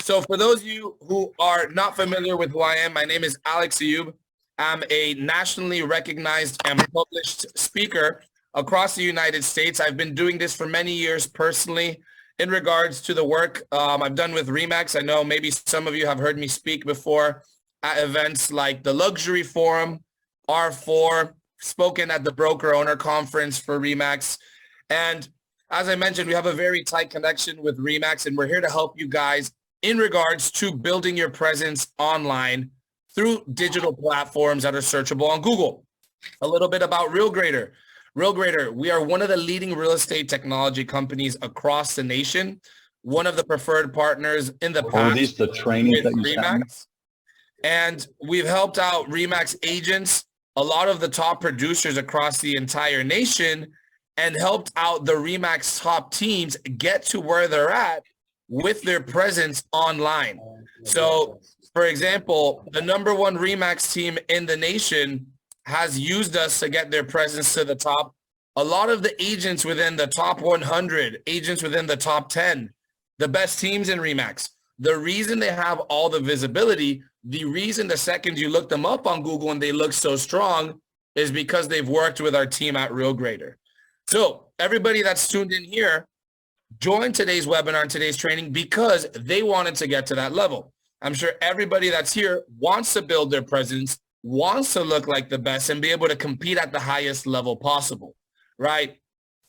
So for those of you who are not familiar with who I am, my name is Alex Ayub. I'm a nationally recognized and published speaker across the United States. I've been doing this for many years personally in regards to the work I've done with RE/MAX. I know maybe some of you have heard me speak before at events like the Luxury Forum, R4, spoken at the Broker Owner Conference for RE/MAX. And as I mentioned, we have a very tight connection with RE/MAX, and we're here to help you guys in regards to building your presence online through digital platforms that are searchable on Google. A little bit about RealGrader. RealGrader, we are one of the leading real estate technology companies across the nation, one of the preferred partners in the past. Are these the trainings that you RE/MAX. And we've helped out RE/MAX agents, a lot of the top producers across the entire nation, and helped out the RE/MAX top teams get to where they're at with their presence online. So, for example, the number one RE/MAX team in the nation has used us to get their presence to the top. A lot of the agents within the top 100, agents within the top 10, the best teams in RE/MAX, the reason they have all the visibility, the reason the second you look them up on Google and they look so strong is because they've worked with our team at RealGrader. So everybody that's tuned in here, join today's webinar and today's training because they wanted to get to that level. I'm sure everybody that's here wants to build their presence, wants to look like the best and be able to compete at the highest level possible, right?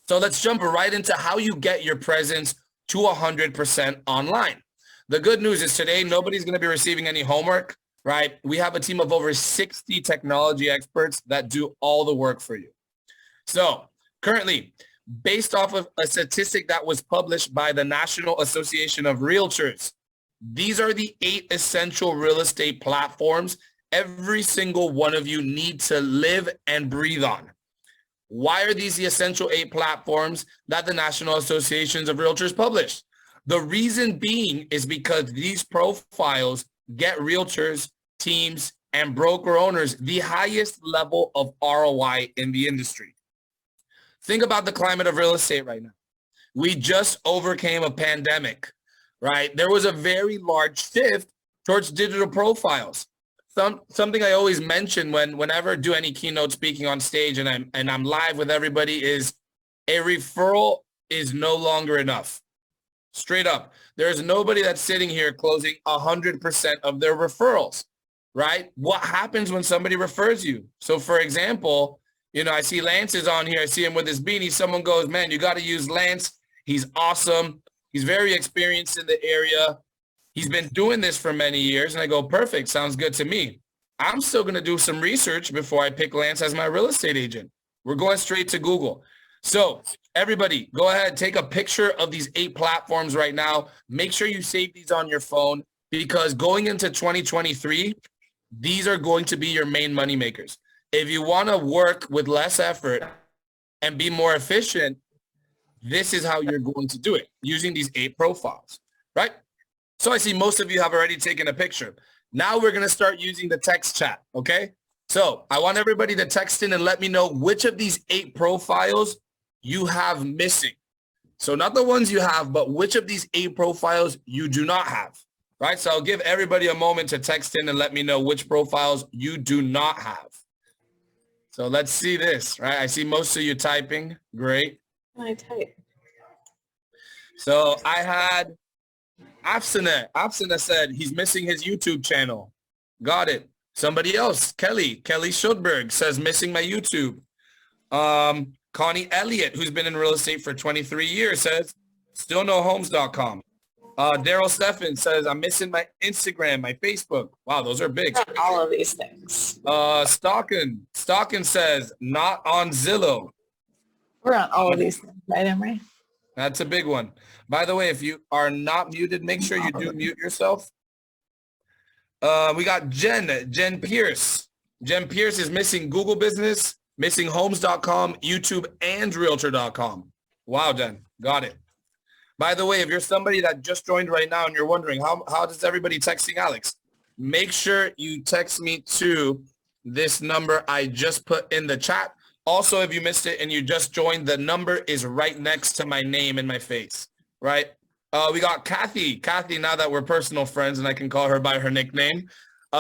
So let's jump right into how you get your presence to 100% online. The good news is today, nobody's going to be receiving any homework, right? We have a team of over 60 technology experts that do all the work for you. So currently, based off of a statistic that was published by the National Association of Realtors, these are the 8 essential real estate platforms every single one of you need to live and breathe on. Why are these the essential 8 platforms that the National Associations of Realtors published? The reason being is because these profiles get realtors, teams, and broker owners the highest level of ROI in the industry. Think about the climate of real estate right now. We just overcame a pandemic, right? There was a very large shift towards digital profiles. Something I always mention whenever I do any keynote speaking on stage and I'm live with everybody is a referral is no longer enough. Straight up. There's nobody that's sitting here closing 100% of their referrals, right? What happens when somebody refers you? So for example, I see Lance is on here. I see him with his beanie. Someone goes, man, you got to use Lance. He's awesome. He's very experienced in the area. He's been doing this for many years. And I go, perfect. Sounds good to me. I'm still going to do some research before I pick Lance as my real estate agent. We're going straight to Google. So everybody, go ahead, take a picture of these 8 platforms right now. Make sure you save these on your phone because going into 2023, these are going to be your main money makers. If you want to work with less effort and be more efficient, this is how you're going to do it, using these 8 profiles, right? So I see most of you have already taken a picture. Now we're going to start using the text chat, okay? So I want everybody to text in and let me know which of these 8 profiles you have missing. So not the ones you have, but which of these 8 profiles you do not have, right? So I'll give everybody a moment to text in and let me know which profiles you do not have. So let's see this, right? I see most of you typing. Great. I type. So I had Afsana. Afsana said he's missing his YouTube channel. Got it. Somebody else, Kelly Schulberg says missing my YouTube. Connie Elliott, who's been in real estate for 23 years, says still no homes.com. Daryl Steffen says, I'm missing my Instagram, my Facebook. Wow, those are big. All of these things. Stockin says, not on Zillow. We're on all of these things, right, Emery? That's a big one. By the way, if you are not muted, make sure you do mute yourself. We got Jen Pierce. Jen Pierce is missing Google Business, missing homes.com, YouTube, and realtor.com. Wow, Jen. Got it. By the way, if you're somebody that just joined right now and you're wondering, how does everybody texting Alex? Make sure you text me to this number I just put in the chat. Also, if you missed it and you just joined, the number is right next to my name and my face, right? We got Kathy. Kathy, now that we're personal friends and I can call her by her nickname,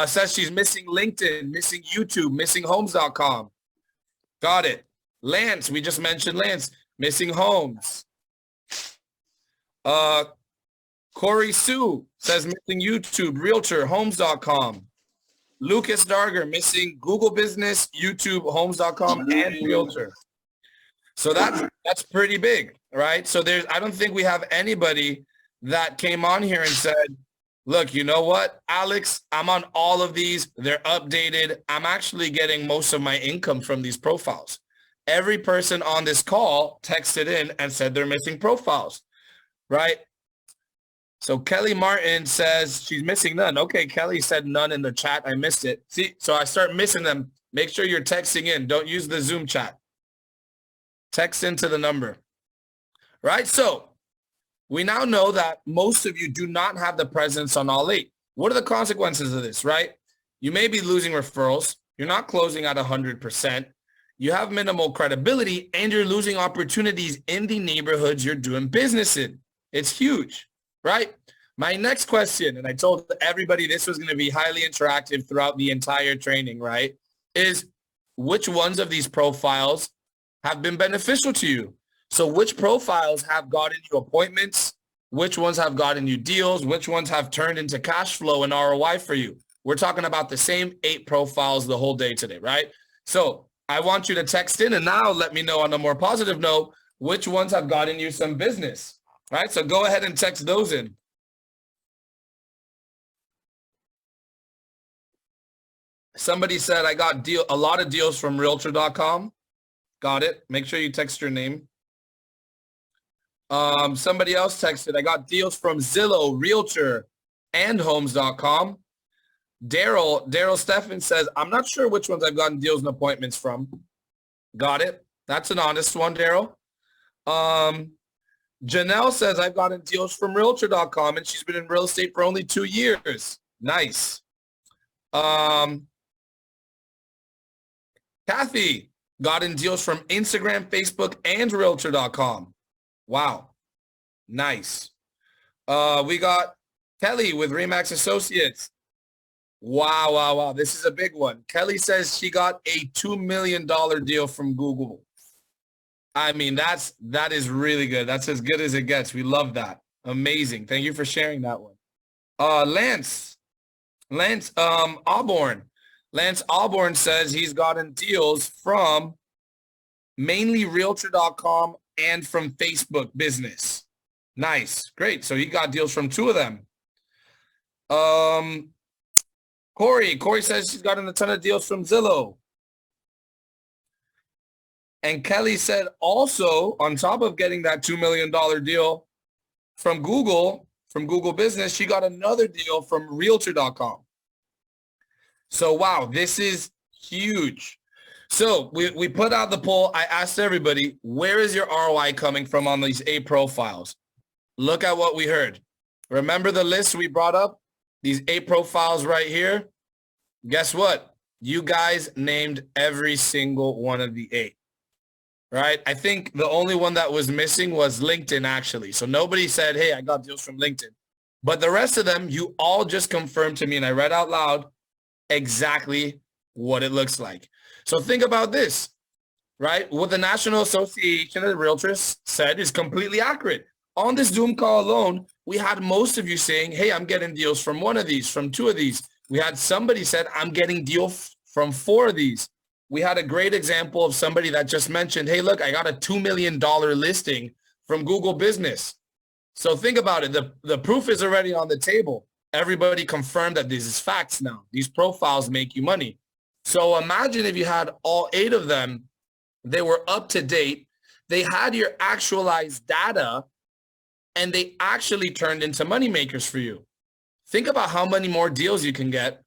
says she's missing LinkedIn, missing YouTube, missing homes.com. Got it. Lance, we just mentioned Lance, missing homes. Corey Sue says missing YouTube, Realtor, homes.com. Lucas Darger missing Google Business, YouTube, homes.com, and Realtor. So that's pretty big, right? So I don't think we have anybody that came on here and said, look, you know what, Alex, I'm on all of these. They're updated. I'm actually getting most of my income from these profiles. Every person on this call texted in and said they're missing profiles, right? So Kelly Martin says she's missing none. Okay, Kelly said none in the chat. I missed it. See, so I start missing them. Make sure you're texting in. Don't use the Zoom chat. Text into the number, right? So we now know that most of you do not have the presence on all 8. What are the consequences of this, right? You may be losing referrals. You're not closing at 100%. You have minimal credibility, and you're losing opportunities in the neighborhoods you're doing business in. It's huge, right? My next question, and I told everybody this was going to be highly interactive throughout the entire training, right, is which ones of these profiles have been beneficial to you? So which profiles have gotten you appointments? Which ones have gotten you deals? Which ones have turned into cash flow and ROI for you? We're talking about the same 8 profiles the whole day today, right? So I want you to text in and now let me know on a more positive note, which ones have gotten you some business, right? So go ahead and text those in. Somebody said, I got a lot of deals from Realtor.com. Got it. Make sure you text your name. Somebody else texted, I got deals from Zillow, Realtor, and Homes.com. Daryl Steffen says, I'm not sure which ones I've gotten deals and appointments from. Got it. That's an honest one, Daryl. Janelle says, I've gotten deals from Realtor.com, and she's been in real estate for only 2 years. Nice. Kathy gotten deals from Instagram, Facebook, and Realtor.com. Wow. Nice. We got Kelly with Remax Associates. Wow. This is a big one. Kelly says she got a $2 million deal from Google. I mean, that is really good. That's as good as it gets. We love that. Amazing. Thank you for sharing that one. Lance Auburn. Lance Auburn says he's gotten deals from mainly Realtor.com and from Facebook business. Nice. Great. So he got deals from 2 of them. Corey says she's gotten a ton of deals from Zillow. And Kelly said also, on top of getting that $2 million deal from Google Business, she got another deal from Realtor.com. So, wow, this is huge. So we put out the poll. I asked everybody, where is your ROI coming from on these 8 profiles? Look at what we heard. Remember the list we brought up? These 8 profiles right here. Guess what? You guys named every single one of the 8. Right? I think the only one that was missing was LinkedIn, actually. So nobody said, hey, I got deals from LinkedIn. But the rest of them, you all just confirmed to me, and I read out loud exactly what it looks like. So think about this, right? What the National Association of Realtors said is completely accurate. On this Zoom call alone, we had most of you saying, hey, I'm getting deals from 1 of these, from 2 of these. We had somebody said, I'm getting deals from 4 of these. We had a great example of somebody that just mentioned, hey, look, I got a $2 million listing from Google Business. So think about it. The proof is already on the table. Everybody confirmed that this is facts now. These profiles make you money. So imagine if you had all 8 of them, they were up to date, they had your actualized data, and they actually turned into money makers for you. Think about how many more deals you can get,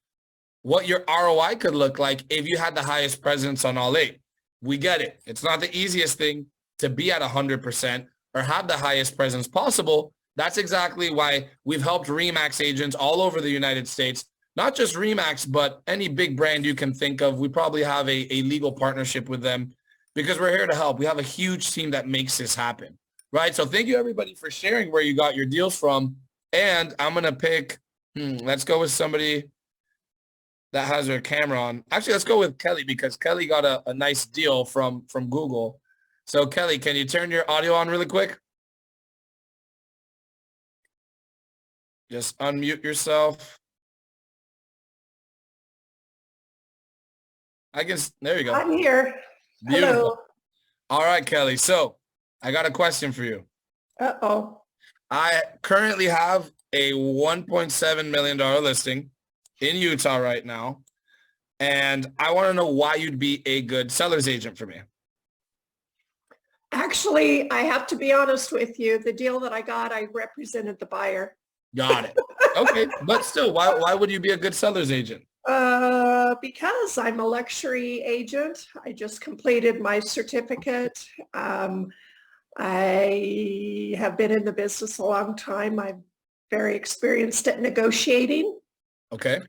what your ROI could look like if you had the highest presence on all 8. We get it. It's not the easiest thing to be at 100% or have the highest presence possible. That's exactly why we've helped RE/MAX agents all over the United States. Not just RE/MAX, but any big brand you can think of. We probably have a legal partnership with them because we're here to help. We have a huge team that makes this happen. right? So thank you everybody for sharing where you got your deals from. And I'm going to pick, let's go with somebody that has their camera on. Actually, let's go with Kelly because Kelly got a nice deal from Google. So Kelly, can you turn your audio on really quick? Just unmute yourself. There you go. I'm here. Beautiful. Hello. All right, Kelly. So I got a question for you. Uh-oh. I currently have a $1.7 million listing in Utah right now. And I want to know why you'd be a good seller's agent for me. Actually, I have to be honest with you. The deal that I got, I represented the buyer. Got it. Okay. But still, why would you be a good seller's agent? Because I'm a luxury agent. I just completed my certificate. I have been in the business a long time. I'm very experienced at negotiating. Okay.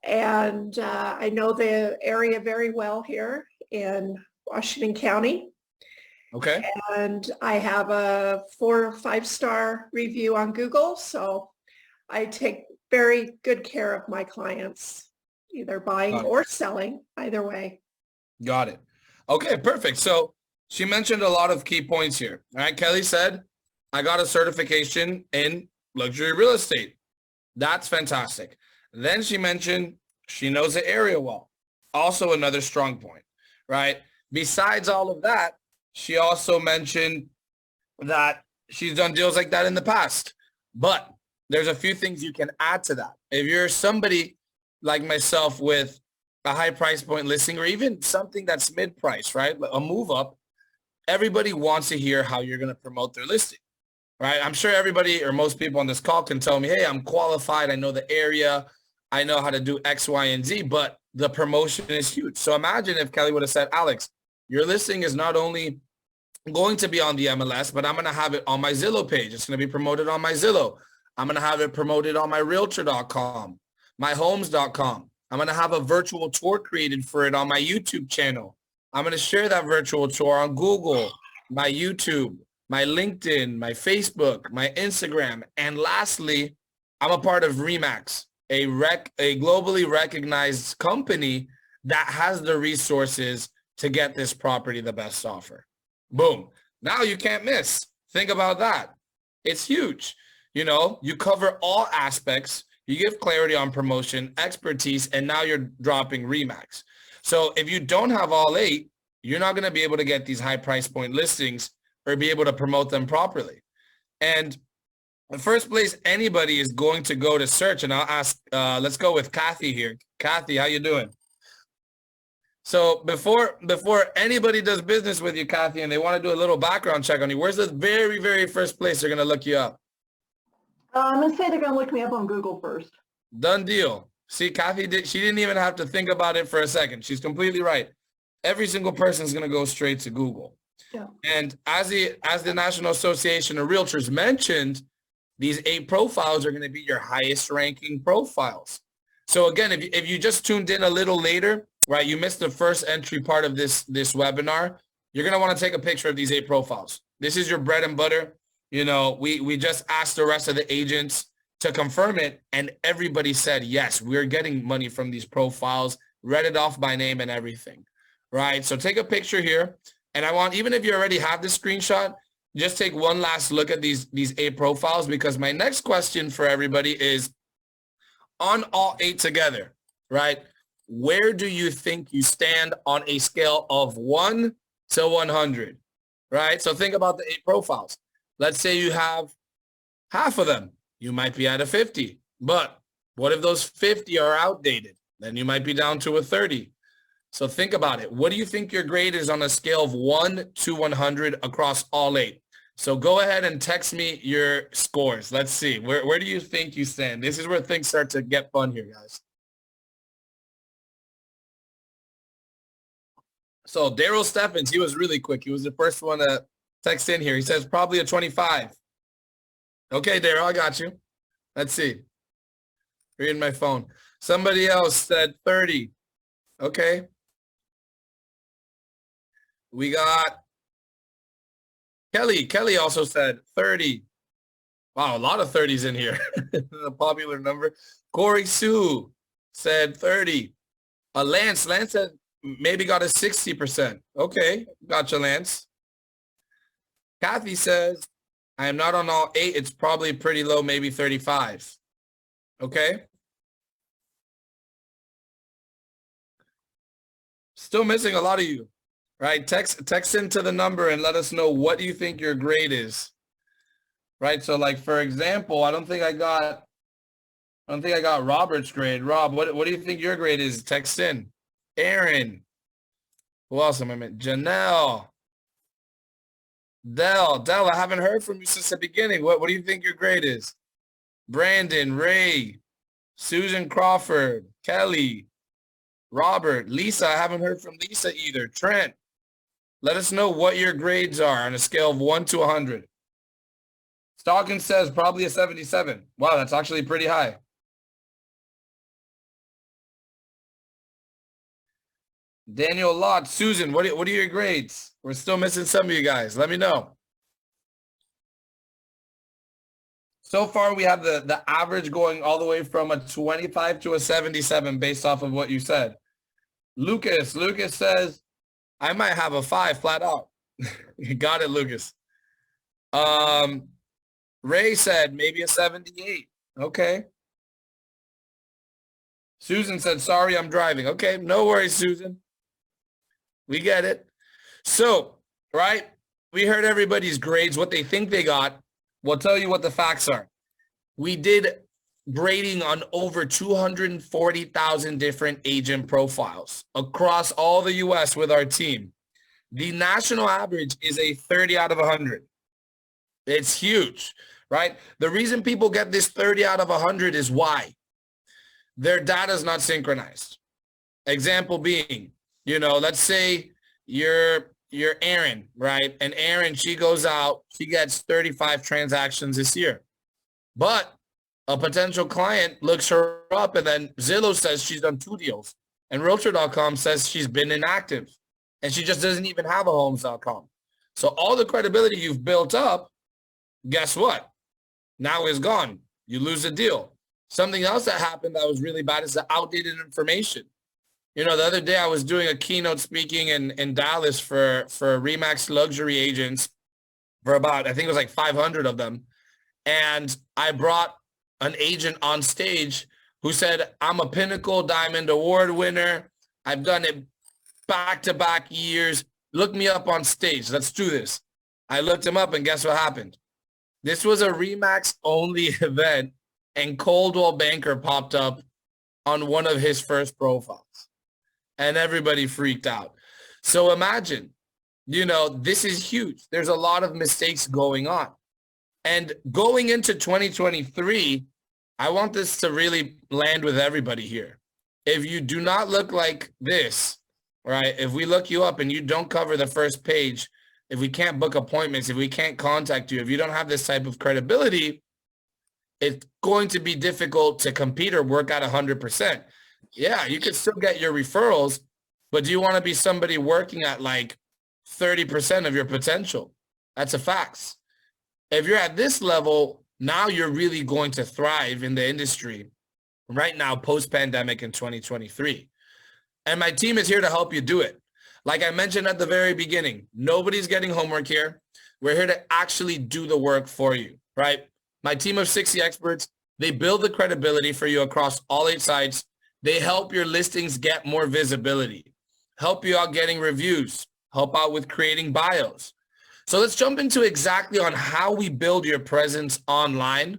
And I know the area very well here in Washington County. Okay. And I have a 4 or 5-star review on Google. So I take very good care of my clients, either buying or selling, either way. Got it. Okay, perfect. So she mentioned a lot of key points here. All right. Kelly said, I got a certification in luxury real estate. That's fantastic. Then she mentioned she knows the area well. Also another strong point, right? Besides all of that, she also mentioned that she's done deals like that in the past. But there's a few things you can add to that. If you're somebody like myself with a high price point listing or even something that's mid-price, right? A move up, everybody wants to hear how you're going to promote their listing, right? I'm sure everybody or most people on this call can tell me, hey, I'm qualified. I know the area. I know how to do X, Y, and Z, but the promotion is huge. So imagine if Kelly would have said, Alex, your listing is not only going to be on the MLS, but I'm going to have it on my Zillow page. It's going to be promoted on my Zillow. I'm going to have it promoted on my realtor.com, my homes.com. I'm going to have a virtual tour created for it on my YouTube channel. I'm going to share that virtual tour on Google, my YouTube, my LinkedIn, my Facebook, my Instagram. And lastly, I'm a part of REMAX, a globally recognized company that has the resources to get this property the best offer. Boom. Now you can't miss. Think about that. It's huge. You know, you cover all aspects. You give clarity on promotion, expertise, and now you're dropping REMAX. So if you don't have all 8, you're not going to be able to get these high price point listings or be able to promote them properly. And the first place anybody is going to go to search, and I'll ask, let's go with Kathy here. Kathy, how you doing? So before anybody does business with you, Kathy, and they want to do a little background check on you, where's the very, very first place they're going to look you up? I'm going to say they're going to look me up on Google first. Done deal. See, Kathy, she didn't even have to think about it for a second. She's completely right. Every single person is going to go straight to Google. Yeah. And as the National Association of Realtors mentioned, these 8 profiles are going to be your highest ranking profiles. So again, if you just tuned in a little later, right, you missed the first entry part of this webinar, you're going to want to take a picture of these 8 profiles. This is your bread and butter. You know, we just asked the rest of the agents to confirm it, and everybody said, yes, we're getting money from these profiles, read it off by name and everything, right? So take a picture here. And I want, even if you already have the screenshot, just take one last look at these 8 profiles, because my next question for everybody is, on all 8 together, right? Where do you think you stand on a scale of 1 to 100, right? So think about the 8 profiles. Let's say you have half of them. You might be at a 50. But what if those 50 are outdated? Then you might be down to a 30. So think about it. What do you think your grade is on a scale of 1 to 100 across all 8? So go ahead and text me your scores. Let's see. Where do you think you stand? This is where things start to get fun here, guys. So Daryl Steffens, he was really quick. He was the first one to text in here. He says probably a 25. Okay, Daryl, I got you. Let's see. Reading my phone. Somebody else said 30. Okay. We got Kelly also said 30. Wow, a lot of 30s in here. A popular number. Corey Sue said 30. Lance said maybe got a 60%. Okay, gotcha, Lance. Kathy says, I am not on all 8. It's probably pretty low, maybe 35. Okay. Still missing a lot of you, right? Text into the number and let us know what you think your grade is, right? So like, for example, I don't think I got Robert's grade. Rob, what do you think your grade is? Text in. Aaron. Who else am I meant? Janelle. Dell, I haven't heard from you since the beginning. What do you think your grade is? Brandon, Ray, Susan Crawford, Kelly, Robert, Lisa. I haven't heard from Lisa either. Trent, let us know what your grades are on a scale of 1 to 100. Stockton says probably a 77. Wow, that's actually pretty high. Daniel Lott, Susan, what are your grades? We're still missing some of you guys. Let me know. So far, we have the average going all the way from a 25 to a 77 based off of what you said. Lucas says, I might have a 5 flat out. You got it, Lucas. Ray said maybe a 78. Okay. Susan said, sorry, I'm driving. Okay, no worries, Susan. We get it. So, right, we heard everybody's grades, what they think they got. We'll tell you what the facts are. We did grading on over 240,000 different agent profiles across all the U.S. with our team. The national average is a 30 out of 100. It's huge, right? The reason people get this 30 out of 100 is why? Their data is not synchronized. Example being, let's say you're Aaron, right? And Aaron, she goes out, she gets 35 transactions this year. But a potential client looks her up and then Zillow says she's done 2 deals. And Realtor.com says she's been inactive. And she just doesn't even have a Homes.com. So all the credibility you've built up, guess what? Now is gone. You lose the deal. Something else that happened that was really bad is the outdated information. The other day I was doing a keynote speaking in Dallas for RE/MAX luxury agents for about, I think it was like 500 of them. And I brought an agent on stage who said, I'm a Pinnacle Diamond Award winner. I've done it back-to-back years. Look me up on stage. Let's do this. I looked him up and guess what happened? This was a RE/MAX only event and Coldwell Banker popped up on one of his first profiles. And everybody freaked out. So imagine, this is huge. There's a lot of mistakes going on. And going into 2023, I want this to really land with everybody here. If you do not look like this, right? If we look you up and you don't cover the first page, if we can't book appointments, if we can't contact you, if you don't have this type of credibility, it's going to be difficult to compete or work at 100%. Yeah, you can still get your referrals, but do you want to be somebody working at like 30% of your potential? That's a fact. If you're at this level, now you're really going to thrive in the industry right now, post-pandemic in 2023. And my team is here to help you do it. Like I mentioned at the very beginning, nobody's getting homework here. We're here to actually do the work for you, right? My team of 60 experts, they build the credibility for you across all 8 sites. They help your listings get more visibility, help you out getting reviews, help out with creating bios. So let's jump into exactly on how we build your presence online,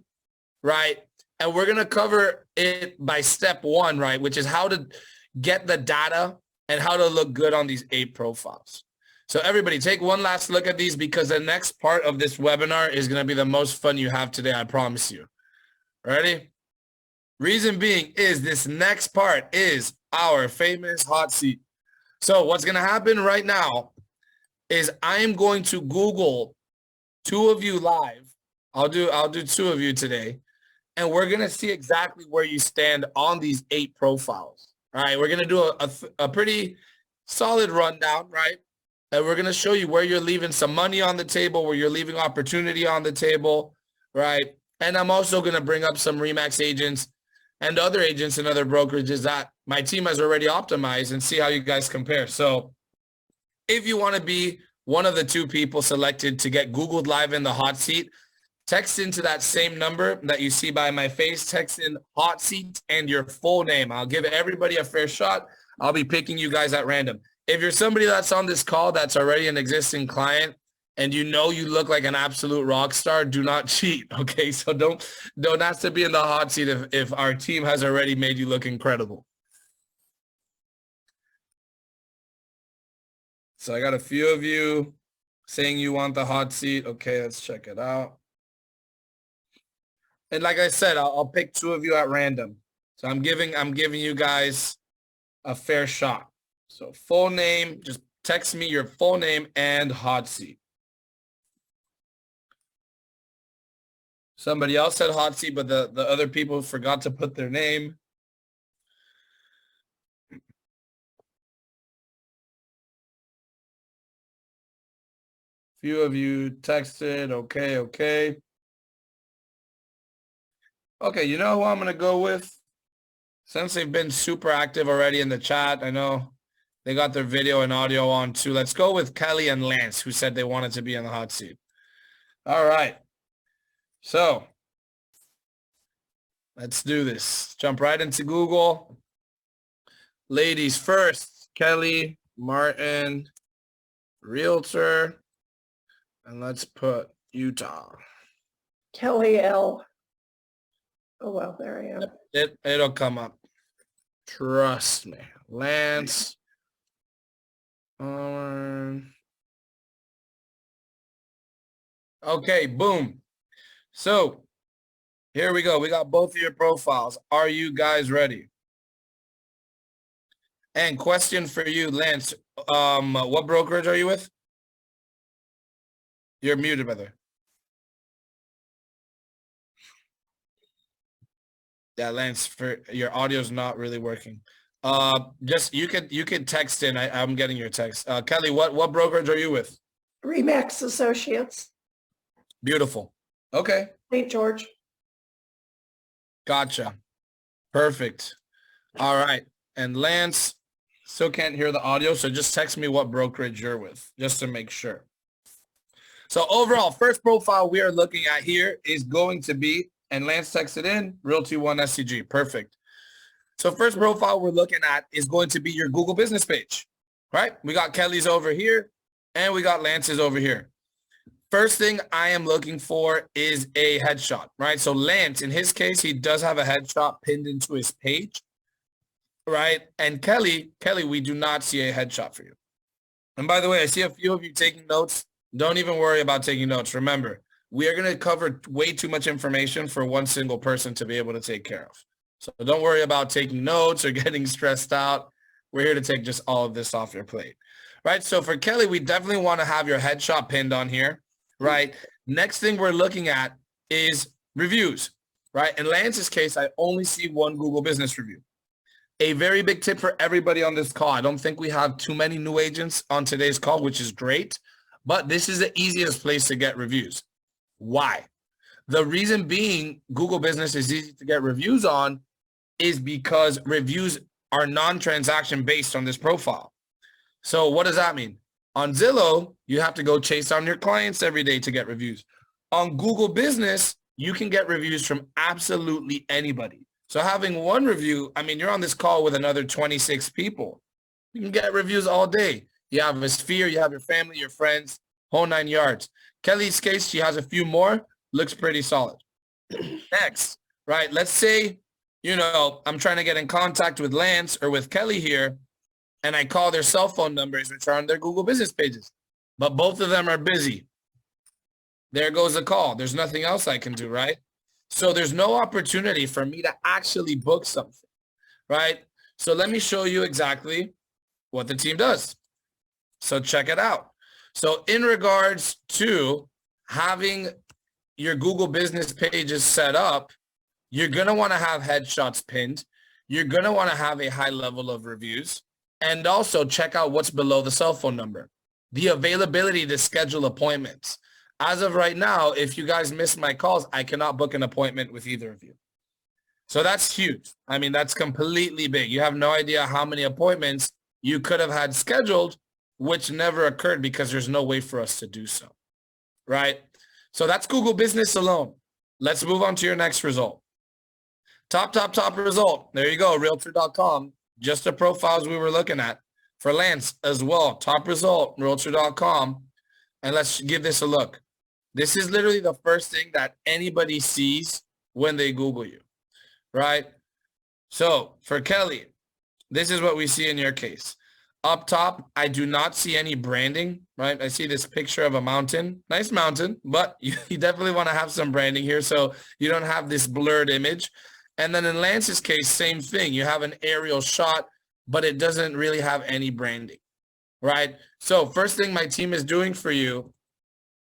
right? And we're going to cover it by step 1, right? Which is how to get the data and how to look good on these 8 profiles. So everybody take one last look at these because the next part of this webinar is going to be the most fun you have today. I promise you. Ready? Reason being is this next part is our famous hot seat. So what's going to happen right now is I am going to Google 2 of you live. I'll do 2 of you today. And we're going to see exactly where you stand on these 8 profiles. All right. We're going to do a pretty solid rundown, right? And we're going to show you where you're leaving some money on the table, where you're leaving opportunity on the table, right? And I'm also going to bring up some RE/MAX agents and other agents and other brokerages that my team has already optimized and see how you guys compare. So if you want to be one of the 2 people selected to get Googled live in the hot seat, text into that same number that you see by my face, text in hot seat and your full name. I'll give everybody a fair shot. I'll be picking you guys at random. If you're somebody that's on this call that's already an existing client and you know you look like an absolute rock star, do not cheat, okay? So don't ask to be in the hot seat if our team has already made you look incredible. So I got a few of you saying you want the hot seat. Okay, let's check it out. And like I said, I'll pick 2 of you at random. So I'm giving you guys a fair shot. So full name, just text me your full name and hot seat. Somebody else said hot seat, but the other people forgot to put their name. Few of you texted, okay. Okay, you know who I'm going to go with? Since they've been super active already in the chat, I know they got their video and audio on too. Let's go with Kelly and Lance, who said they wanted to be in the hot seat. All right. So let's do this. Jump right into Google. Ladies first, Kelly Martin, realtor. And let's put Utah. Kelly L. Oh, well, there I am. It'll come up. Trust me. Lance. Okay, boom. So here we go. We got both of your profiles. Are you guys ready? And question for you, Lance. What brokerage are you with? You're muted, brother. Yeah, Lance, for your audio's not really working. Just you could text in. I'm getting your text. Kelly, what brokerage are you with? RE/MAX Associates, Beautiful. Okay. St. George. Gotcha. Perfect. All right. And Lance, still can't hear the audio, so just text me what brokerage you're with, just to make sure. So overall, first profile we are looking at here is going to be, and Lance texted in, Realty One SCG. Perfect. So first profile we're looking at is going to be your Google business page, right? We got Kelly's over here, and we got Lance's over here. First thing I am looking for is a headshot, right? So Lance, in his case, he does have a headshot pinned into his page, right? And Kelly, we do not see a headshot for you. And by the way, I see a few of you taking notes. Don't even worry about taking notes. Remember, we are going to cover way too much information for one single person to be able to take care of. So don't worry about taking notes or getting stressed out. We're here to take just all of this off your plate, right? So for Kelly, we definitely want to have your headshot pinned on here, right? Next thing we're looking at is reviews, right? In Lance's case, I only see one Google business review. A very big tip for everybody on this call. I don't think we have too many new agents on today's call, which is great, but this is the easiest place to get reviews. Why? The reason being Google business is easy to get reviews on is because reviews are non-transaction based on this profile. So what does that mean? On Zillow, you have to go chase down your clients every day to get reviews. On Google Business, you can get reviews from absolutely anybody. So having one review, I mean, you're on this call with another 26 people. You can get reviews all day. You have a sphere, you have your family, your friends, whole 9 yards. Kelly's case, she has a few more, looks pretty solid. Next, right? Let's say, I'm trying to get in contact with Lance or with Kelly here, and I call their cell phone numbers, which are on their Google business pages, but both of them are busy. There goes the call. There's nothing else I can do, right? So there's no opportunity for me to actually book something, right? So let me show you exactly what the team does. So check it out. So in regards to having your Google business pages set up, you're going to want to have headshots pinned. You're going to want to have a high level of reviews, and also check out what's below the cell phone number. the availability to schedule appointments. As of right now, if you guys miss my calls, I cannot book an appointment with either of you. So that's huge. I mean, that's completely big. You have no idea how many appointments you could have had scheduled, which never occurred because there's no way for us to do so, right? So that's Google Business alone. Let's move on to your next result. Top result. There you go, Realtor.com. Just the profiles we were looking at. For Lance as well, top result, Realtor.com. And let's give this a look. This is literally the first thing that anybody sees when they Google you, right? So for Kelly, this is what we see in your case. Up top, I do not see any branding, right? I see this picture of a mountain, nice mountain, but you definitely want to have some branding here so you don't have this blurred image. And then in Lance's case, same thing. You have an aerial shot, but it doesn't really have any branding, right? So first thing my team is doing for you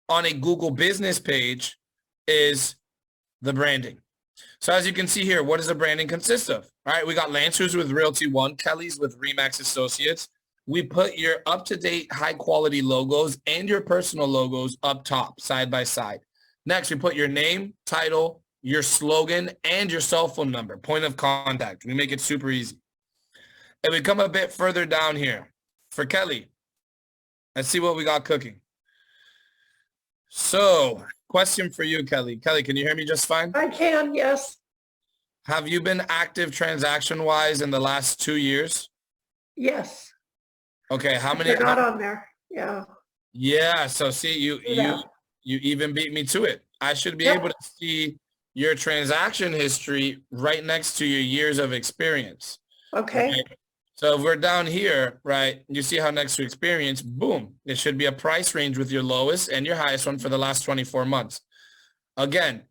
on a Google business page is the branding. So as you can see here, what does the branding consist of? All right, we got Lance who's with Realty One, Kelly's with Remax Associates. We put your up-to-date, high-quality logos and your personal logos up top, side by side. Next, we put your name, title, your slogan, and your cell phone number, point of contact. We make it super easy. And we come a bit further down here. For Kelly, let's see what we got cooking. So, question for you, Kelly. Kelly, can you hear me just fine? I can, yes. Have you been active transaction-wise in the last 2 years? Yes. Okay, how many? They're not on there. Yeah. Yeah, so see, you even beat me to it. I should be able to see your transaction history right next to your years of experience. Okay. So if we're down here, right, you see how next to experience, boom, it should be a price range with your lowest and your highest one for the last 24 months. Again,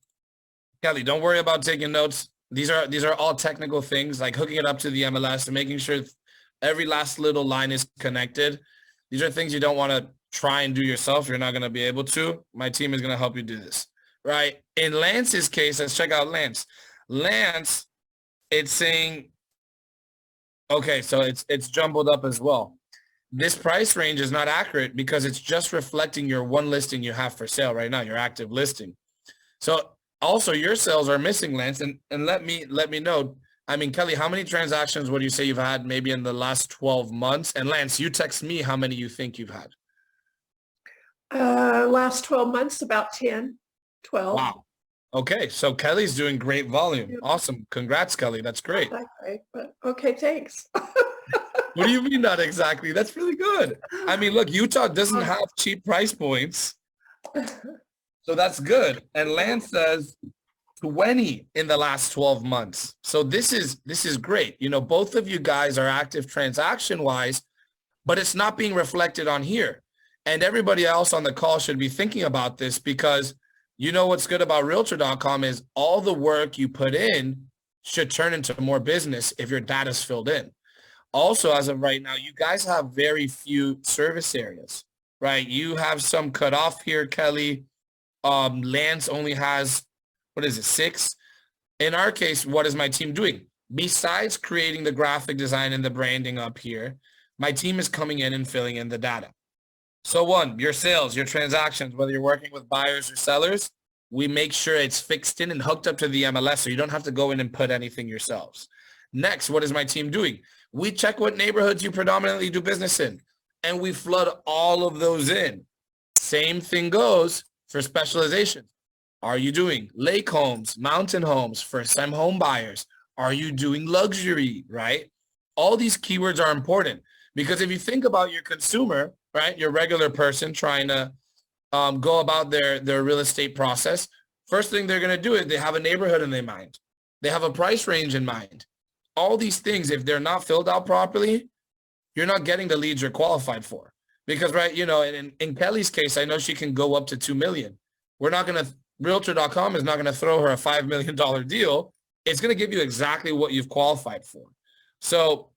Kelly, don't worry about taking notes. These are all technical things like hooking it up to the MLS and making sure every last little line is connected. These are things you don't want to try and do yourself. You're not going to be able to. My team is going to help you do this, right? In Lance's case, let's check out Lance. Lance, it's saying, okay, so it's jumbled up as well. This price range is not accurate because it's just reflecting your one listing you have for sale right now, your active listing. So also your sales are missing, Lance, and let me know. I mean, Kelly, how many transactions would you say you've had maybe in the last 12 months? And Lance, you text me how many you think you've had. Last 12 months, about 10, 12. Wow. Okay, so Kelly's doing great volume. Yeah. Awesome. Congrats, Kelly. That's great. Not that great, but okay, thanks. What do you mean not exactly? That's really good. I mean, look, Utah doesn't have cheap price points. So that's good. And Lance says 20 in the last 12 months. So this is great. You know, both of you guys are active transaction-wise, but it's not being reflected on here. And everybody else on the call should be thinking about this because you know what's good about Realtor.com is all the work you put in should turn into more business if your data's filled in. Also, as of right now, you guys have very few service areas, right? You have some cut off here, Kelly. Lance only has, 6? In our case, what is my team doing? Besides creating the graphic design and the branding up here, my team is coming in and filling in the data. So one, your sales, your transactions, whether you're working with buyers or sellers, we make sure it's fixed in and hooked up to the MLS so you don't have to go in and put anything yourselves. Next, what is my team doing? We check what neighborhoods you predominantly do business in, and we flood all of those in. Same thing goes for specializations. Are you doing lake homes, mountain homes, first-time home buyers? Are you doing luxury, right? All these keywords are important because if you think about your consumer, right, your regular person trying to go about their real estate process, first thing they're going to do is they have a neighborhood in their mind. They have a price range in mind. All these things, if they're not filled out properly, you're not getting the leads you're qualified for. Because, right, you know, in Kelly's case, I know she can go up to 2 million. We're not going to, Realtor.com is not going to throw her a $5 million deal. It's going to give you exactly what you've qualified for. So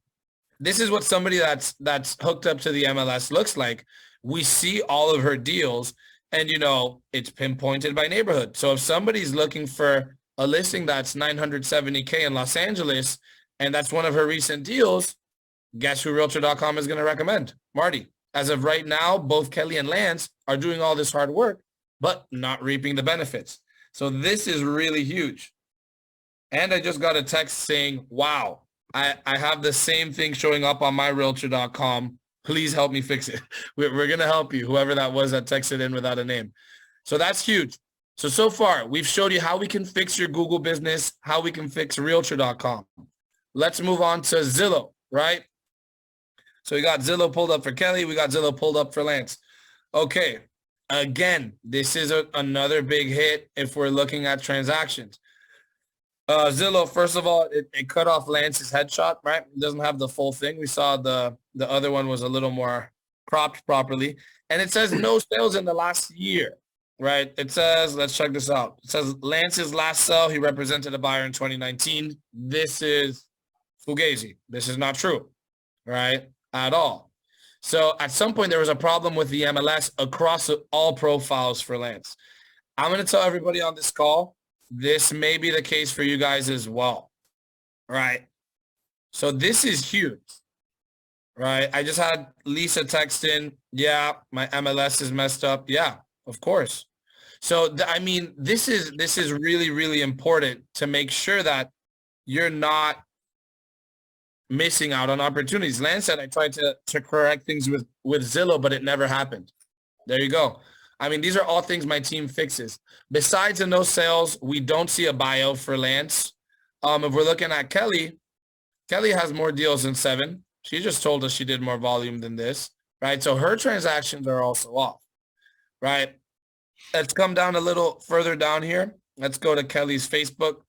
this is what somebody that's hooked up to the MLS looks like. We see all of her deals and, you know, it's pinpointed by neighborhood. So if somebody's looking for a listing that's $970K in Los Angeles, and that's one of her recent deals, guess who Realtor.com is going to recommend? Marty. as of right now, both Kelly and Lance are doing all this hard work, but not reaping the benefits. So this is really huge. And I just got a text saying, wow, I have the same thing showing up on myrealtor.com. Please help me fix it. We're going to help you, whoever that was that texted in without a name. So that's huge. So far, we've showed you how we can fix your Google business, how we can fix realtor.com. Let's move on to Zillow, right? So we got Zillow pulled up for Kelly. We got Zillow pulled up for Lance. Okay. Again, this is another big hit if we're looking at transactions. Zillow, first of all, it cut off Lance's headshot, right? It doesn't have the full thing. We saw the other one was a little more cropped properly. And it says no sales in the last year, right? It says, let's check this out. It says Lance's last sell, he represented a buyer in 2019. This is fugazi. This is not true, right? At all. So at some point, there was a problem with the MLS across all profiles for Lance. I'm going to tell everybody on this call, this may be the case for you guys as well, right? So this is huge, right? I just had Lisa text in, yeah, my MLS is messed up. Yeah, of course. So, I mean, this is really, really important to make sure that you're not missing out on opportunities. Lance said, I tried to correct things with Zillow, but it never happened. There you go. I mean, these are all things my team fixes. Besides the no sales, we don't see a bio for Lance. If we're looking at Kelly, Kelly has more deals than 7. She just told us she did more volume than this, right? So her transactions are also off, right? Let's come down a little further down here. Let's go to Kelly's Facebook.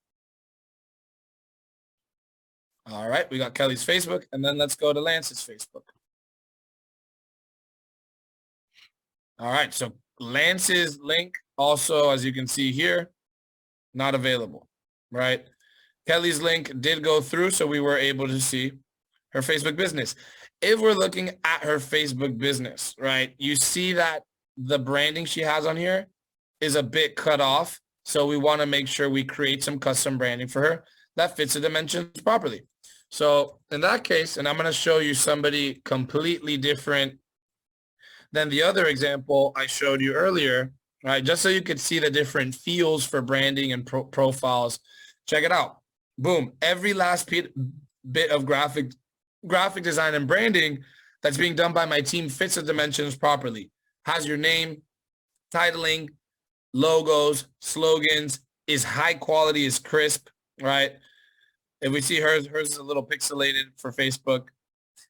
All right, we got Kelly's Facebook, and then let's go to Lance's Facebook. All right, so Lance's link also, as you can see here, not available, right? Kelly's link did go through, so we were able to see her Facebook business. If we're looking at her Facebook business, right, you see that the branding she has on here is a bit cut off, so we want to make sure we create some custom branding for her that fits the dimensions properly. So in that case, and I'm going to show you somebody completely different than the other example I showed you earlier, right? Just so you could see the different feels for branding and profiles. Check it out. Boom. Every last bit of graphic design and branding that's being done by my team fits the dimensions properly. Has your name, titling, logos, slogans, is high quality, is crisp, right? If we see hers is a little pixelated for Facebook.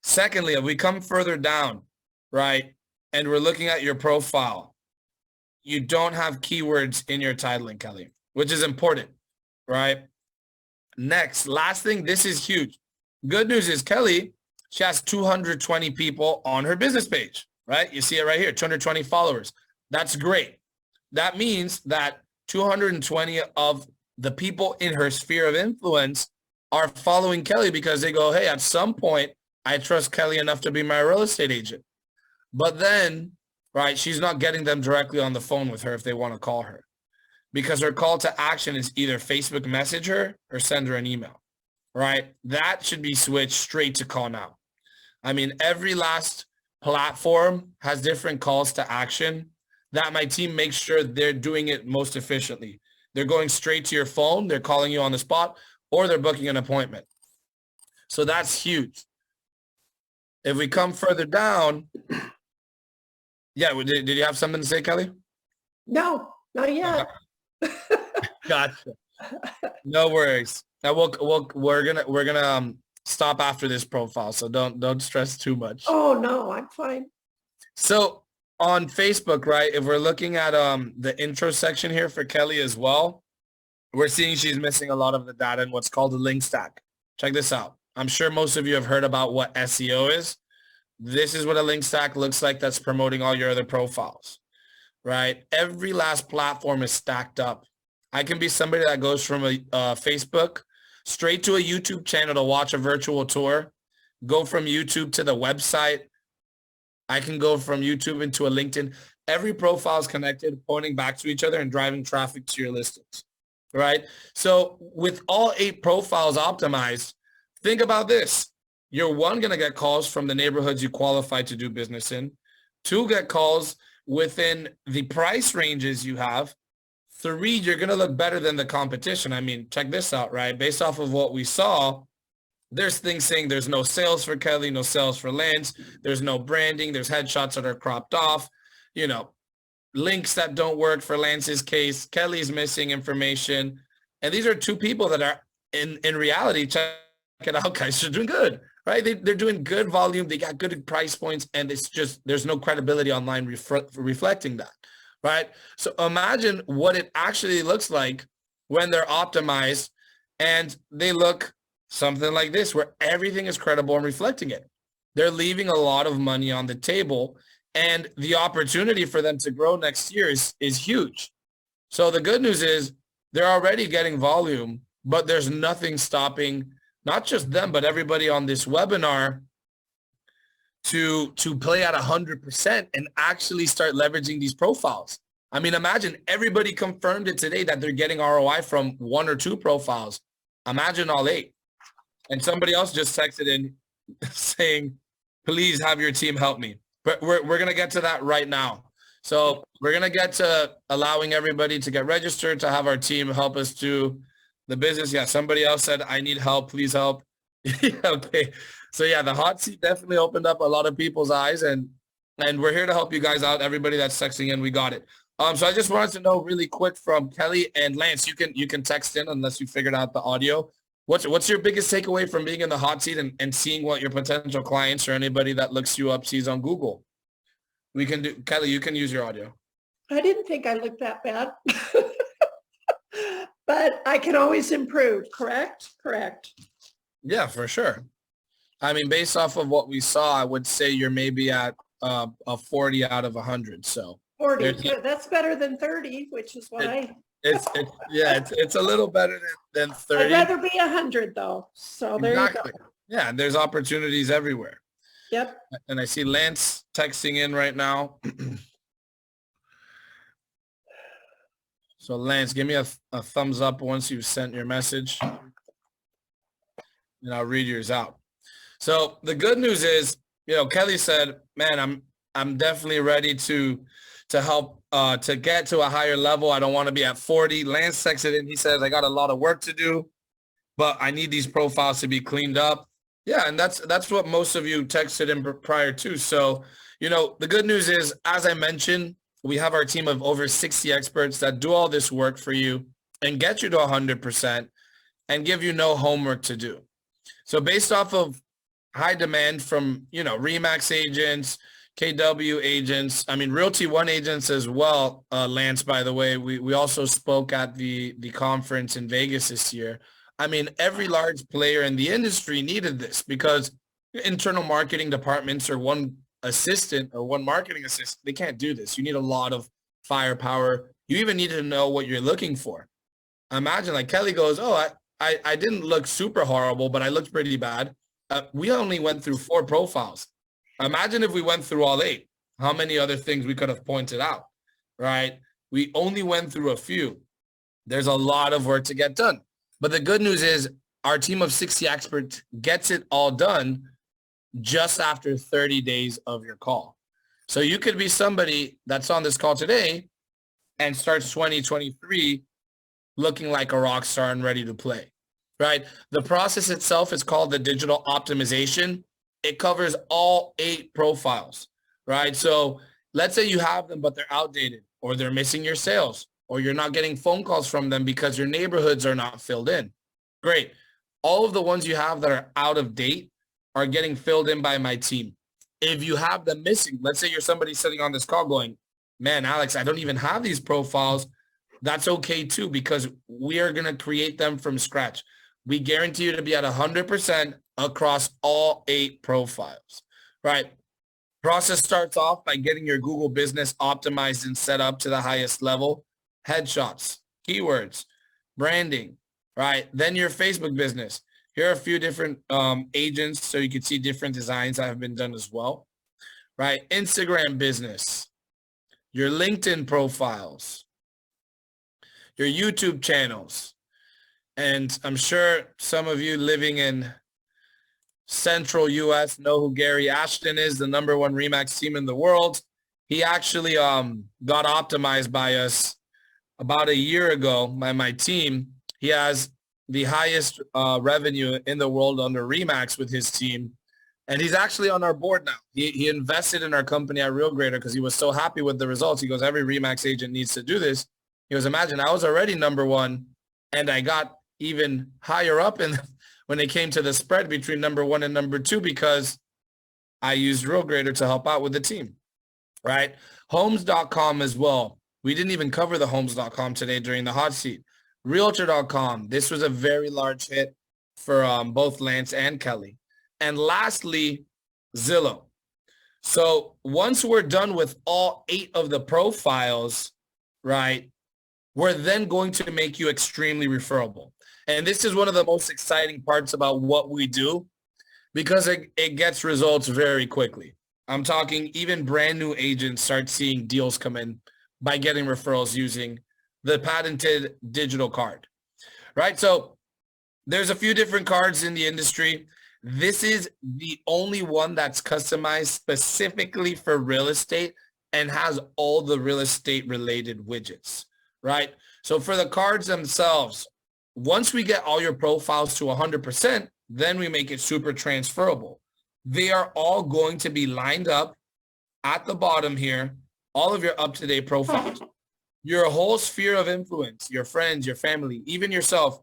Secondly, if we come further down, right, and we're looking at your profile, you don't have keywords in your titling, Kelly, which is important, right? Next, last thing, this is huge. Good news is Kelly, she has 220 people on her business page, right? You see it right here, 220 followers. That's great. That means that 220 of the people in her sphere of influence are following Kelly because they go, hey, at some point, I trust Kelly enough to be my real estate agent. But then, right, she's not getting them directly on the phone with her if they want to call her, because her call to action is either Facebook message her or send her an email, right? That should be switched straight to call now. I mean, every last platform has different calls to action that my team makes sure they're doing it most efficiently. They're going straight to your phone, they're calling you on the spot, or they're booking an appointment. So that's huge. If we come further down, yeah, did you have something to say, Kelly? No, not yet. Gotcha. No worries. Now we're gonna stop after this profile, so don't stress too much. Oh no, I'm fine. So on Facebook, right, if we're looking at the intro section here for Kelly as well, we're seeing she's missing a lot of the data in what's called the link stack. Check this out. I'm sure most of you have heard about what SEO is. This is what a link stack looks like that's promoting all your other profiles, right? Every last platform is stacked up. I can be somebody that goes from a Facebook straight to a YouTube channel to watch a virtual tour, go from YouTube to the website. I can go from YouTube into a LinkedIn. Every profile is connected, pointing back to each other and driving traffic to your listings, right? So with all 8 profiles optimized, think about this. You're going to get calls from the neighborhoods you qualify to do business in. 2, get calls within the price ranges you have. 3, you're going to look better than the competition. I mean, check this out, right? Based off of what we saw, there's things saying there's no sales for Kelly, no sales for Lance. There's no branding. There's headshots that are cropped off, you know, links that don't work for Lance's case. Kelly's missing information. And these are 2 people that are in reality, check it out, guys, they're doing good, right? They're doing good volume. They got good price points, and it's just, there's no credibility online reflecting that, right? So imagine what it actually looks like when they're optimized and they look something like this, where everything is credible and reflecting it. They're leaving a lot of money on the table, and the opportunity for them to grow next year is huge. So the good news is they're already getting volume, but there's nothing stopping not just them, but everybody on this webinar to play at 100% and actually start leveraging these profiles. I mean, imagine everybody confirmed it today that they're getting ROI from 1 or 2 profiles. Imagine all 8. And somebody else just texted in saying, please have your team help me. But we're going to get to that right now. So we're going to get to allowing everybody to get registered, to have our team help us do the business. Yeah, somebody else said, I need help. Please help. Okay. So yeah, the hot seat definitely opened up a lot of people's eyes, and we're here to help you guys out. Everybody that's texting in, we got it. So I just wanted to know really quick from Kelly and Lance, you can text in unless you figured out the audio. What's your biggest takeaway from being in the hot seat and seeing what your potential clients or anybody that looks you up sees on Google? We can do, Kelly, you can use your audio. I didn't think I looked that bad. But I can always improve, correct? Correct. Yeah, for sure. I mean, based off of what we saw, I would say you're maybe at a 40 out of 100. So 40, good. That's better than 30, which is what it's a little better than 30. I'd rather be 100 though. So there you go. Yeah, and there's opportunities everywhere. Yep. And I see Lance texting in right now. So Lance, give me a thumbs up once you've sent your message, and I'll read yours out. So the good news is, Kelly said, man, I'm definitely ready to help to get to a higher level. I don't want to be at 40. Lance texted in. He says, I got a lot of work to do, but I need these profiles to be cleaned up. Yeah, and that's what most of you texted in prior to. So, the good news is, as I mentioned, we have our team of over 60 experts that do all this work for you and get you to 100% and give you no homework to do. So based off of high demand from, RE/MAX agents, KW agents, I mean, Realty One agents as well, Lance, by the way, we also spoke at the conference in Vegas this year. I mean, every large player in the industry needed this because internal marketing departments or one assistant or one marketing assistant, they can't do this. You need a lot of firepower. You even need to know what you're looking for. Imagine like Kelly goes, oh, I didn't look super horrible, but I looked pretty bad. We only went through 4 profiles. Imagine if we went through all 8, how many other things we could have pointed out, right? We only went through a few. There's a lot of work to get done. But the good news is our team of 60 experts gets it all done just after 30 days of your call. So you could be somebody that's on this call today and starts 2023 looking like a rock star and ready to play, right? The process itself is called the digital optimization. It covers all 8 profiles, right? So let's say you have them, but they're outdated or they're missing your sales or you're not getting phone calls from them because your neighborhoods are not filled in. Great. All of the ones you have that are out of date are getting filled in by my team. If you have them missing, let's say you're somebody sitting on this call going, man, Alex, I don't even have these profiles. That's okay too, because we are going to create them from scratch. We guarantee you to be at 100% across all 8 profiles, right? Process starts off by getting your Google business optimized and set up to the highest level. Headshots, keywords, branding, right? Then your Facebook business. Here are a few different agents so you can see different designs that have been done as well, right? Instagram business, your LinkedIn profiles, your YouTube channels. And I'm sure some of you living in central US know who Gary Ashton is, the #1 RE/MAX team in the world. He actually got optimized by us about a year ago by my team. He has the highest revenue in the world under Remax with his team. And he's actually on our board now. He invested in our company at Real Grader because he was so happy with the results. He goes, every Remax agent needs to do this. He goes, imagine I was already #1 and I got even higher up in when it came to the spread between #1 and #2 because I used Real Grader to help out with the team, right? Homes.com as well. We didn't even cover the Homes.com today during the hot seat. Realtor.com. This was a very large hit for both Lance and Kelly. And lastly, Zillow. So once we're done with all 8 of the profiles, right, we're then going to make you extremely referable. And this is one of the most exciting parts about what we do because it gets results very quickly. I'm talking even brand new agents start seeing deals come in by getting referrals using the patented digital card, right? So there's a few different cards in the industry. This is the only one that's customized specifically for real estate and has all the real estate related widgets, right? So for the cards themselves, once we get all your profiles to 100%, then we make it super transferable. They are all going to be lined up at the bottom here, all of your up-to-date profiles. Your whole sphere of influence, your friends, your family, even yourself,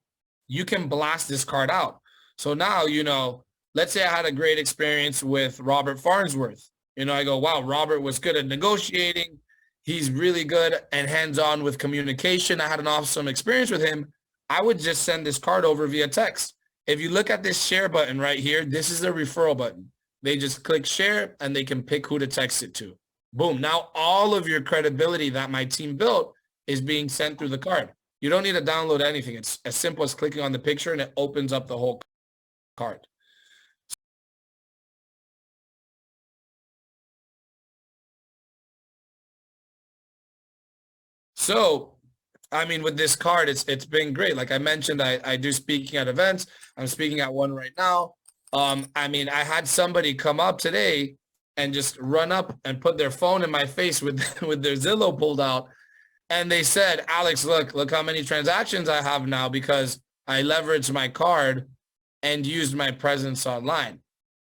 you can blast this card out. So now, you know, let's say I had a great experience with Robert Farnsworth. You know, I go, wow, Robert was good at negotiating. He's really good and hands-on with communication. I had an awesome experience with him. I would just send this card over via text. If you look at this share button right here, this is the referral button. They just click share and they can pick who to text it to. Boom. Now all of your credibility that my team built is being sent through the card. You don't need to download anything. It's as simple as clicking on the picture and it opens up the whole card. So, I mean, with this card, it's been great. Like I mentioned, I do speaking at events. I'm speaking at one right now. I mean, I had somebody come up today and just run up and put their phone in my face with their Zillow pulled out. And they said, Alex, look how many transactions I have now because I leveraged my card and used my presence online.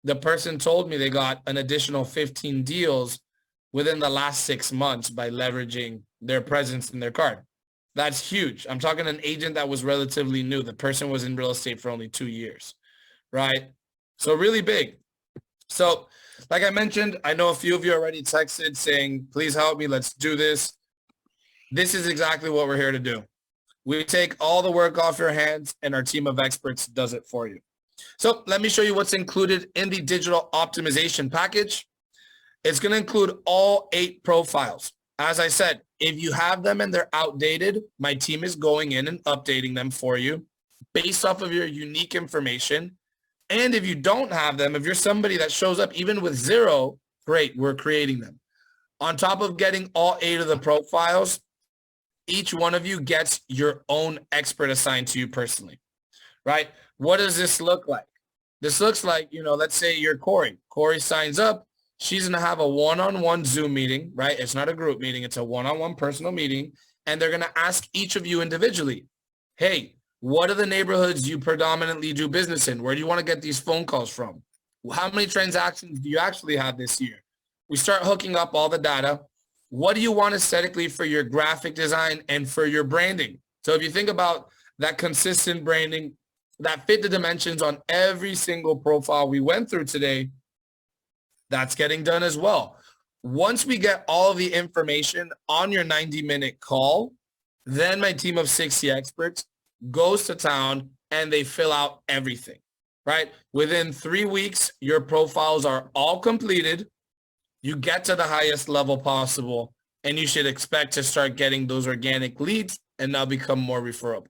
The person told me they got an additional 15 deals within the last 6 months by leveraging their presence in their card. That's huge. I'm talking an agent that was relatively new. The person was in real estate for only 2 years, right? So really big. So like I mentioned, I know a few of you already texted saying, please help me. Let's do this. This is exactly what we're here to do. We take all the work off your hands and our team of experts does it for you. So let me show you what's included in the digital optimization package. It's going to include all 8 profiles. As I said, if you have them and they're outdated, my team is going in and updating them for you based off of your unique information. And if you don't have them, if you're somebody that shows up even with 0, great, we're creating them. On top of getting all 8 of the profiles, each one of you gets your own expert assigned to you personally, right? What does this look like? This looks like, you know, let's say you're Corey. Corey signs up. She's going to have a one-on-one Zoom meeting, right? It's not a group meeting. It's a one-on-one personal meeting. And they're going to ask each of you individually, hey, what are the neighborhoods you predominantly do business in? Where do you want to get these phone calls from? How many transactions do you actually have this year? We start hooking up all the data. What do you want aesthetically for your graphic design and for your branding? So if you think about that consistent branding that fit the dimensions on every single profile we went through today, that's getting done as well. Once we get all of the information on your 90-minute call, then my team of 60 experts goes to town and they fill out everything, right? Within 3 weeks, your profiles are all completed. You get to the highest level possible, and you should expect to start getting those organic leads and now become more referable,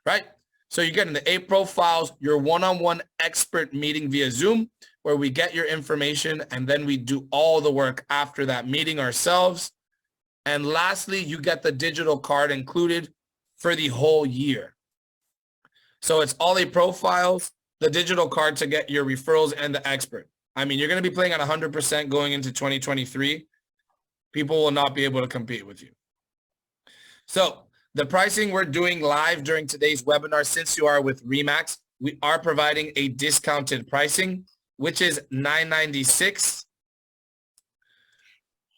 right? So you're getting the 8 profiles, your one-on-one expert meeting via Zoom, where we get your information and then we do all the work after that meeting ourselves. And lastly, you get the digital card included for the whole year. So it's all 8 profiles, the digital card to get your referrals and the expert. I mean, you're going to be playing at 100% going into 2023. People will not be able to compete with you. So the pricing we're doing live during today's webinar, since you are with RE/MAX, we are providing a discounted pricing, which is $996.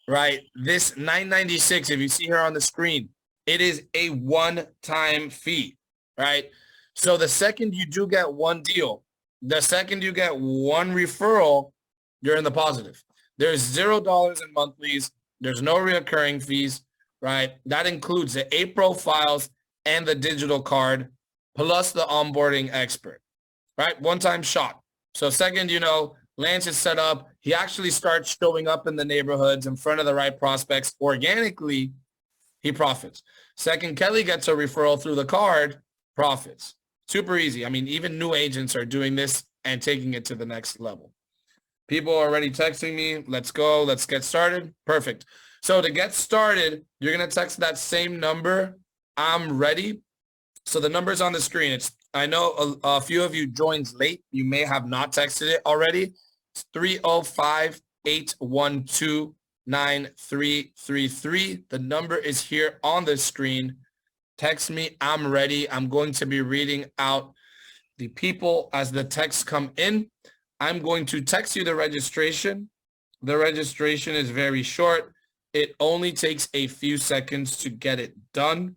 Right? This $996, if you see here on the screen, it is a one-time fee, right? So the second you do get one deal, the second you get one referral, you're in the positive. There's $0 in monthlies. There's no reoccurring fees, right? That includes the 8 profiles and the digital card, plus the onboarding expert, right? One-time shot. So second, you know, Lance is set up. He actually starts showing up in the neighborhoods in front of the right prospects organically. He profits. Second, Kelly gets a referral through the card, profits. Super easy. I mean, even new agents are doing this and taking it to the next level. People are already texting me. Let's go. Let's get started. Perfect. So to get started, you're going to text that same number. I'm ready. So the number's on the screen. I know a few of you joined late. You may have not texted it already. It's 305-812-9333. The number is here on the screen. Text me. I'm ready. I'm going to be reading out the people as the texts come in. I'm going to text you the registration. The registration is very short. It only takes a few seconds to get it done.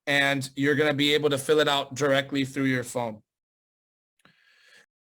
And you're going to be able to fill it out directly through your phone.